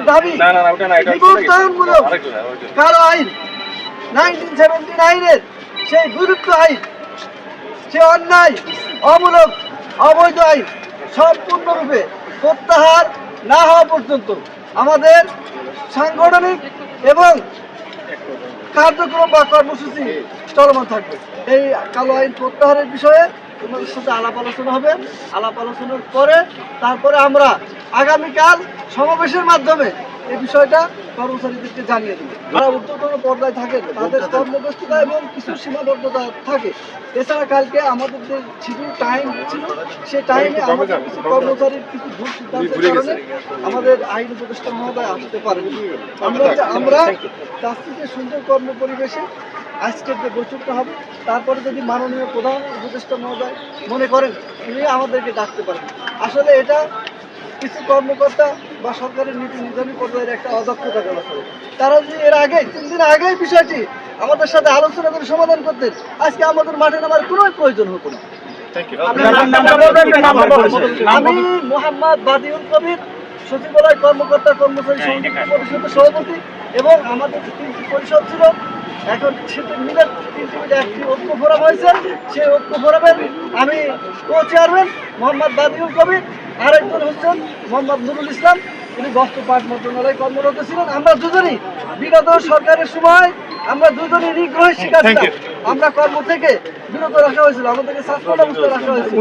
দাবি বিবর্তনমূলক কালো আইন 1979-এর সেই গুরুত্ব আইন, সে অন্যায়, অমূলক, অবৈধ আইন সম্পূর্ণরূপে প্রত্যাহার না হওয়া পর্যন্ত আমাদের সাংগঠনিক এবং কার্যক্রম বা কর্মসূচি চলমান থাকবে। এই কালো আইন প্রত্যাহারের বিষয়ে তোমাদের সাথে আলাপ আলোচনা হবে। আলাপ আলোচনার পরে তারপরে আমরা আগামীকাল সমাবেশের মাধ্যমে এই বিষয়টা কর্মচারীদেরকে জানিয়ে দেবো। যারা ঊর্ধ্বতন পর্যায়ে থাকেন তাদের কর্মব্যস্ততা এবং কিছু সীমাবদ্ধতা থাকে। এছাড়া কালকে আমাদের যে শিডিউল টাইম ছিল, সেই টাইমে আমাদের কিছু কর্মচারীর কিছু ভুল সিদ্ধান্তের কারণে আমাদের আইন উপদেষ্টা মহোদয় আসতে পারেন। আমরা চাচ্ছি যে সুন্দর কর্ম পরিবেশে আজকের যে বৈঠকটা হবে, তারপরে যদি মাননীয় প্রধান উপদেষ্টা মহোদয় মনে করেন তিনি আমাদেরকে ডাকতে পারেন। আসলে এটা কিছু কর্মকর্তা বা সরকারের নীতি নির্ধারণী পর্যায়ের একটা অদক্ষতা গেল। তারা যদি এর আগে 3 দিন আগেই বিষয়টি আমাদের সাথে আলোচনা করে সমাধান করতেন, আজকে আমাদের মাঠে নামার কোনো প্রয়োজন হতো না। আমি মোহাম্মদ বাদিউল কবির, সচিবালয় কর্মকর্তা কর্মচারী সংযুক্ত পরিষদের সভাপতি, এবং আমাদের 3টি পরিষদ ছিল, এখন সেটা মিলে 3টি মিলে একটি ঐক্য ফোরাম হয়েছে। সেই ঐক্য ফোরামের আমি কো চেয়ারম্যান মোহাম্মদ বাদিউল কবির, আরেকজন হচ্ছেন মোহাম্মদ নুরুল ইসলাম, তিনি বস্ত্র পাট মন্ত্রণালয়ে কর্মরত ছিলেন। আমরা দুজনই বিগত সরকারের সময় আমরা দুজনই নিগ্রহের শিকার ছিলাম। আমরা কর্ম থেকে বিরত রাখা হয়েছিল, আমাদেরকে সাসপেন্ড অবস্থায় রাখা হয়েছিল।